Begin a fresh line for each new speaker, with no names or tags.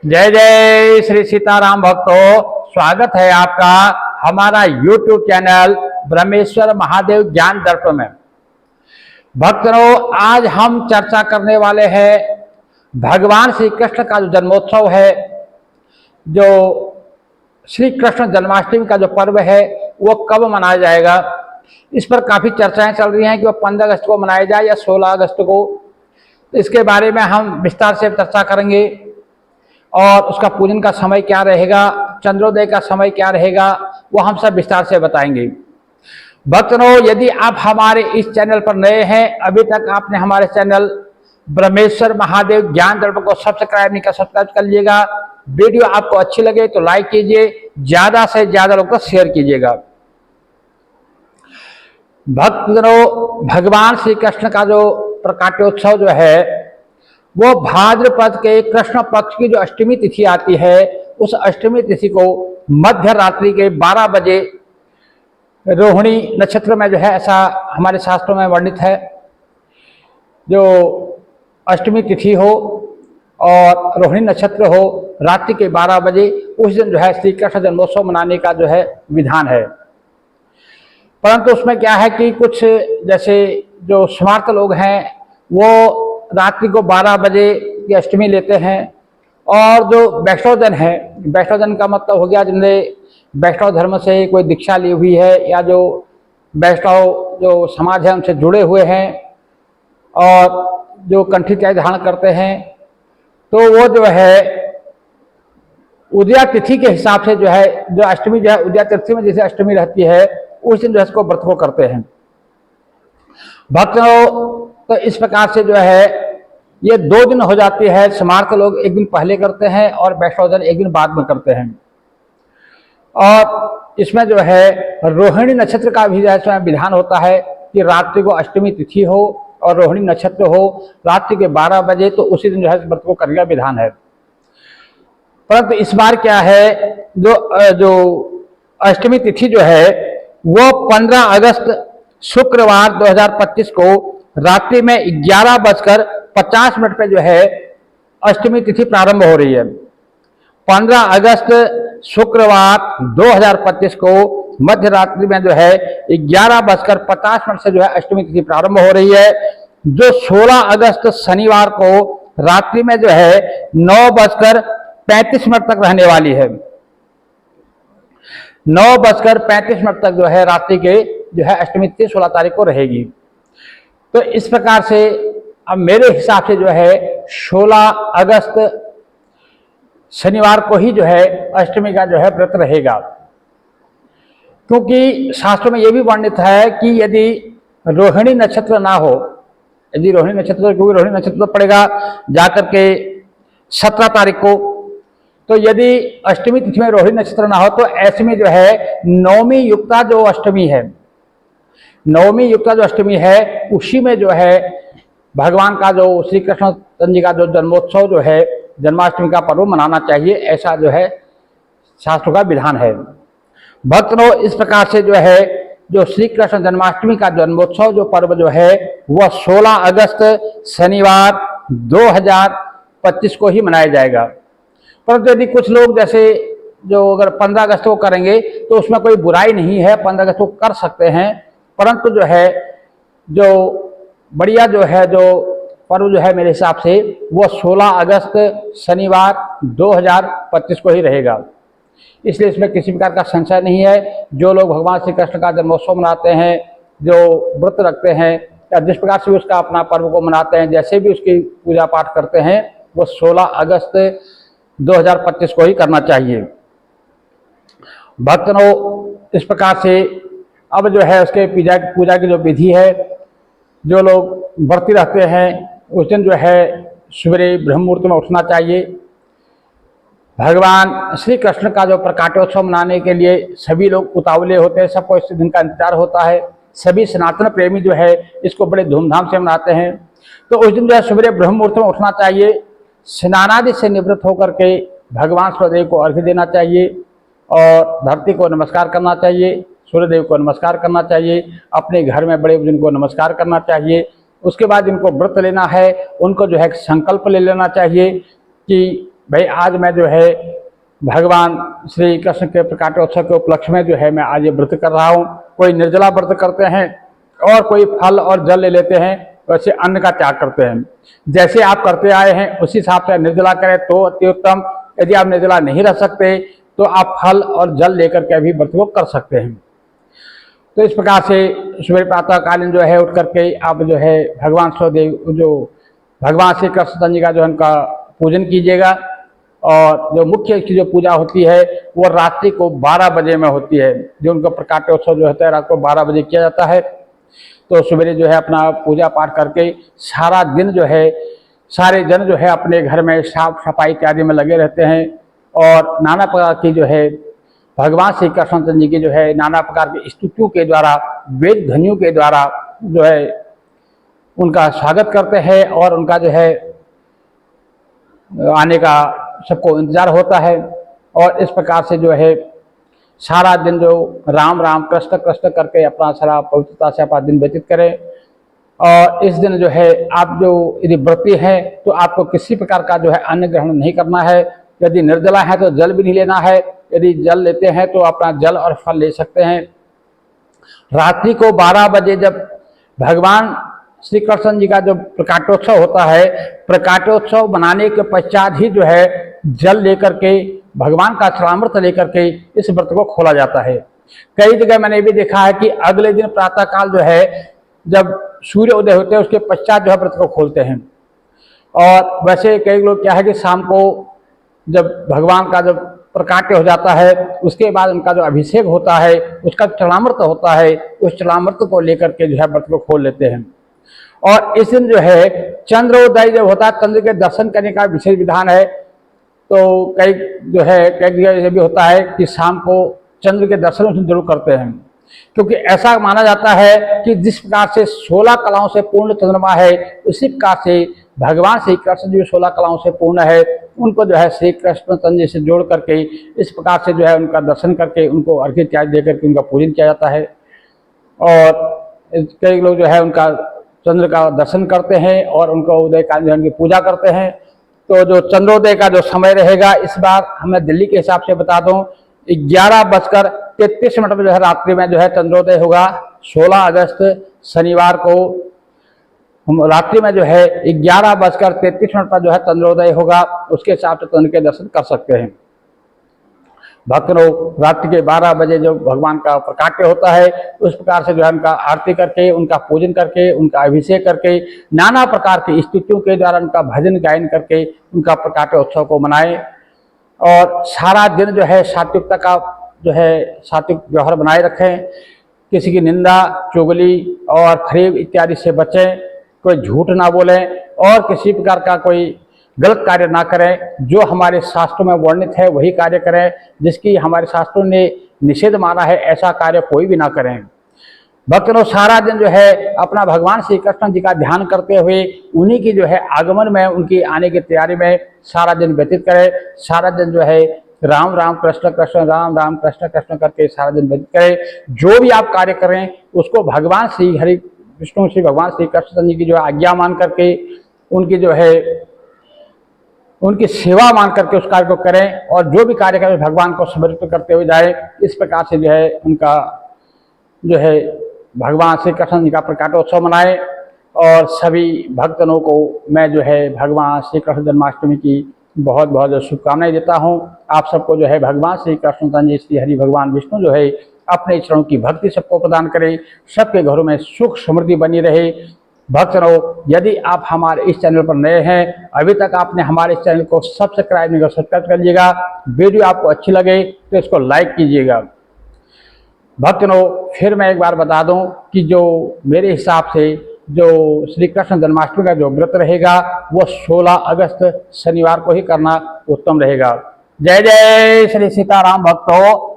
जय जय श्री सीताराम भक्तों, स्वागत है आपका हमारा YouTube चैनल ब्रह्मेश्वर महादेव ज्ञान दर्पण में। भक्तों, आज हम चर्चा करने वाले हैं भगवान श्री कृष्ण का जो जन्मोत्सव है, जो श्री कृष्ण जन्माष्टमी का जो पर्व है वो कब मनाया जाएगा। इस पर काफ़ी चर्चाएं चल रही हैं कि वो 15 अगस्त को मनाया जाए या 16 अगस्त को। इसके बारे में हम विस्तार से चर्चा करेंगे और उसका पूजन का समय क्या रहेगा, चंद्रोदय का समय क्या रहेगा, वो हम सब विस्तार से बताएंगे। भक्तों, यदि आप हमारे इस चैनल पर नए हैं, अभी तक आपने हमारे चैनल ब्रह्मेश्वर महादेव ज्ञान दर्पण को सब्सक्राइब नहीं किया, सब्सक्राइब कर लीजिएगा। वीडियो आपको अच्छी लगे तो लाइक कीजिए, ज़्यादा से ज़्यादा लोग को शेयर कीजिएगा। भक्तों, भगवान श्री कृष्ण का जो प्रकाट्योत्सव जो है वो भाद्रपद के कृष्ण पक्ष की जो अष्टमी तिथि आती है, उस अष्टमी तिथि को मध्य रात्रि के 12 बजे रोहिणी नक्षत्र में जो है, ऐसा हमारे शास्त्रों में वर्णित है, जो अष्टमी तिथि हो और रोहिणी नक्षत्र हो, रात्रि के 12 बजे उस दिन जो है श्री कृष्ण जन्मोत्सव मनाने का जो है विधान है। परंतु उसमें क्या है कि कुछ जैसे जो स्मार्त लोग हैं वो रात्रि को 12 बजे की अष्टमी लेते हैं, और जो वैष्णवजन है, वैष्णवजन का मतलब हो गया जिनने वैष्णव धर्म से कोई दीक्षा ली हुई है या जो वैष्णव जो समाज है उनसे जुड़े हुए हैं और जो कंठी त्याग धारण करते हैं, तो वो जो है उदया तिथि के हिसाब से जो है, जो अष्टमी जो है उदया तिथि में जैसे अष्टमी रहती है उस दिन जो है इसको व्रत को करते हैं। भक्तों, तो इस प्रकार से जो है ये 2 दिन हो जाती है। स्मार्त लोग एक दिन पहले करते हैं और वैष्णवजन एक दिन बाद में करते हैं। और इसमें जो है रोहिणी नक्षत्र का भी जो विधान होता है कि रात्रि को अष्टमी तिथि हो और रोहिणी नक्षत्र हो रात्रि के 12 बजे, तो उसी दिन जो है व्रत को करने का विधान है। परंतु इस बार क्या है, जो अष्टमी तिथि जो है वो 15 अगस्त शुक्रवार 2025 को रात्रि में 11:50 पे जो है अष्टमी तिथि प्रारंभ हो रही है। 15 अगस्त शुक्रवार 2025 को मध्य रात्रि में जो है 11:50 से जो है अष्टमी तिथि प्रारंभ हो रही है, जो 16 अगस्त शनिवार को रात्रि में जो है 9:35 तक रहने वाली है। 9:35 तक जो है रात्रि के जो है अष्टमी तिथि 16 तारीख को रहेगी। तो इस प्रकार से अब मेरे हिसाब से जो है 16 अगस्त शनिवार को ही जो है अष्टमी का जो है व्रत रहेगा, क्योंकि शास्त्रों में यह भी वर्णित है कि यदि रोहिणी नक्षत्र ना हो, यदि रोहिणी नक्षत्र, क्योंकि रोहिणी नक्षत्र पड़ेगा जाकर के 17 तारीख को, तो यदि अष्टमी तिथि में रोहिणी नक्षत्र ना हो तो ऐसे में जो है नवमी युक्ता जो अष्टमी है, नवमी युक्ता जो अष्टमी है उसी में जो है भगवान का जो श्री कृष्ण जी का जो जन्मोत्सव जो है जन्माष्टमी का पर्व मनाना चाहिए, ऐसा जो है शास्त्रों का विधान है। भक्तों, इस प्रकार से जो है जो श्री कृष्ण जन्माष्टमी का जन्मोत्सव जो पर्व जो है वह 16 अगस्त शनिवार 2025 को ही मनाया जाएगा। परंतु यदि कुछ लोग जैसे जो अगर 15 अगस्त को करेंगे तो उसमें कोई बुराई नहीं है, 15 अगस्त को कर सकते हैं। परंतु जो है जो बढ़िया जो है जो पर्व जो है मेरे हिसाब से वो 16 अगस्त शनिवार 2025 को ही रहेगा। इसलिए इसमें किसी प्रकार का संशय नहीं है। जो लोग भगवान श्री कृष्ण का जन्मोत्सव मनाते हैं, जो व्रत रखते हैं या जिस प्रकार से उसका अपना पर्व को मनाते हैं, जैसे भी उसकी पूजा पाठ करते हैं, वो 16 अगस्त 2025 को ही करना चाहिए। भक्तों, इस प्रकार से अब जो है उसके पूजा की जो विधि है, जो लोग व्रती रहते हैं उस दिन जो है सवेरे ब्रह्म मुहूर्त में उठना चाहिए। भगवान श्री कृष्ण का जो प्रकाट्योत्सव मनाने के लिए सभी लोग उतावले होते हैं, सबको इस दिन का इंतजार होता है। सभी सनातन प्रेमी जो है इसको बड़े धूमधाम से मनाते हैं। तो उस दिन जो है सवेरे ब्रह्म मुहूर्त में उठना चाहिए, स्नानादि से निवृत्त होकर के भगवान सूर्यदेव को अर्घ्य देना चाहिए और धरती को नमस्कार करना चाहिए, सूर्यदेव को नमस्कार करना चाहिए, अपने घर में बड़े बुजुर्ग को नमस्कार करना चाहिए। उसके बाद जिनको व्रत लेना है उनको जो है संकल्प ले लेना चाहिए कि भाई आज मैं जो है भगवान श्री कृष्ण के प्रकाटोत्सव के उपलक्ष्य में जो है मैं आज ये व्रत कर रहा हूँ। कोई निर्जला व्रत करते हैं और कोई फल और जल ले लेते हैं, वैसे अन्न का त्याग करते हैं। जैसे आप करते आए हैं उसी हिसाब से निर्जला करें तो अति उत्तम। यदि आप निर्जला नहीं रह सकते तो आप फल और जल लेकर के भी व्रत को कर सकते हैं। तो इस प्रकार से सुबह प्रातःकालीन जो है उठ करके आप जो है भगवान स्वदेव जो भगवान श्री कृष्ण जी का जो उनका पूजन कीजिएगा। और जो मुख्य इसकी जो पूजा होती है वो रात्रि को 12 बजे में होती है। जो उनका प्रकाटोत्सव जो होता है रात को 12 बजे किया जाता है। तो सवेरे जो है अपना पूजा पाठ करके सारा दिन जो है सारे जन जो है अपने घर में साफ सफाई इत्यादि में लगे रहते हैं और नाना प्रकार की जो है भगवान श्री कृष्ण जी की जो है नाना प्रकार की स्तुतियों के द्वारा वेद ध्वनियों के द्वारा जो है उनका स्वागत करते हैं और उनका जो है आने का सबको इंतजार होता है। और इस प्रकार से जो है सारा दिन जो राम राम कृष्ण कृष्ण करके अपना सारा पवित्रता से अपना दिन व्यतीत करें। और इस दिन जो है आप जो यदि व्रती हैं तो आपको किसी प्रकार का जो है अन्न ग्रहण नहीं करना है। यदि निर्जला है तो जल भी नहीं लेना है। यदि जल लेते हैं तो अपना जल और फल ले सकते हैं। रात्रि को 12 बजे जब भगवान श्री कृष्ण जी का जो प्रकाटोत्सव होता है, प्रकाटोत्सव बनाने के पश्चात ही जो है जल लेकर के भगवान का चरणामृत लेकर के इस व्रत को खोला जाता है। कई जगह मैंने भी देखा है कि अगले दिन प्रातःकाल जो है जब सूर्य उदय होते हैं उसके पश्चात जो है व्रत को खोलते हैं। और वैसे कई लोग क्या है कि शाम को जब भगवान का जब प्रकाट्य हो जाता है उसके बाद उनका जो अभिषेक होता है उसका चरणामृत होता है, उस चरणामृत को लेकर के जो है व्रत को खोल लेते हैं। और इस दिन जो है चंद्रोदय जब होता है, चंद्र के दर्शन करने का विशेष विधान है। तो कई जो है कई जगह ये भी होता है कि शाम को चंद्र के दर्शन जरूर करते हैं, क्योंकि ऐसा माना जाता है कि जिस प्रकार से 16 कलाओं से पूर्ण चंद्रमा है उसी प्रकार से भगवान श्री कृष्ण जी 16 कलाओं से पूर्ण है। उनको जो है श्री कृष्ण चंद्र जी से जोड़ करके इस प्रकार से जो है उनका दर्शन करके उनको अर्घ्य त्याग दे करके उनका पूजन किया जाता है। और कई लोग जो है उनका चंद्र का दर्शन करते हैं और उनको उदय काल उनकी पूजा करते हैं। तो जो चंद्रोदय का जो समय रहेगा इस बार हमें दिल्ली के हिसाब से बता दूं 11:33 में जो है रात्रि में जो है चंद्रोदय होगा। 16 अगस्त शनिवार को रात्रि में जो है 11:33 पर जो है चंद्रोदय होगा। उसके हिसाब से चंद्र के दर्शन कर सकते हैं। भक्त लोग रात्रि के 12 बजे जो भगवान का प्रकाट्य होता है उस प्रकार से जो है उनका आरती करके उनका पूजन करके उनका अभिषेक करके नाना प्रकार की स्तुतियों के द्वारा उनका भजन गायन करके उनका प्रकाट्य उत्सव को मनाएं। और सारा दिन जो है सात्विकता का जो है सात्विक व्यवहार बनाए रखें। किसी की निंदा चुगली और फरेब इत्यादि से बचें। कोई झूठ ना बोलें और किसी प्रकार का कोई गलत कार्य ना करें। जो हमारे शास्त्रों में वर्णित है वही कार्य करें। जिसकी हमारे शास्त्रों ने निषेध माना है ऐसा कार्य कोई भी ना करें। भक्तों सारा दिन जो है अपना भगवान श्री कृष्ण जी का ध्यान करते हुए उन्हीं की जो है आगमन में उनकी आने की तैयारी में सारा दिन व्यतीत करें। सारा दिन जो है राम राम कृष्ण कृष्ण राम राम कृष्ण कृष्ण करके सारा दिन व्यतीत करें। जो भी आप कार्य करें उसको भगवान श्री हरि विष्णु श्री भगवान श्री कृष्ण जी की जो आज्ञा मान करके उनकी जो है उनकी सेवा मान करके उस कार्य को करें। और जो भी कार्य करें भगवान को समर्पित करते हुए जाए। इस प्रकार से जो है उनका जो है भगवान श्री कृष्ण जी का प्रकाटोत्सव मनाएं। और सभी भक्तजनों को मैं जो है भगवान श्री कृष्ण जन्माष्टमी की बहुत बहुत शुभकामनाएं देता हूं। आप सबको जो है भगवान श्री कृष्ण जी श्री हरि भगवान विष्णु जो है अपने चरणों की भक्ति सबको प्रदान करें। सबके घरों में सुख समृद्धि बनी रहे। भक्तजनों यदि आप हमारे इस चैनल पर नए हैं अभी तक आपने हमारे इस चैनल को सब्सक्राइब नहीं कर सब्सक्राइब कर लीजिएगा। वीडियो आपको अच्छी लगे तो इसको लाइक कीजिएगा। भक्तजनों फिर मैं एक बार बता दूं कि जो मेरे हिसाब से जो श्री कृष्ण जन्माष्टमी का जो व्रत रहेगा वो 16 अगस्त शनिवार को ही करना उत्तम रहेगा। जय जय श्री सीताराम भक्तों।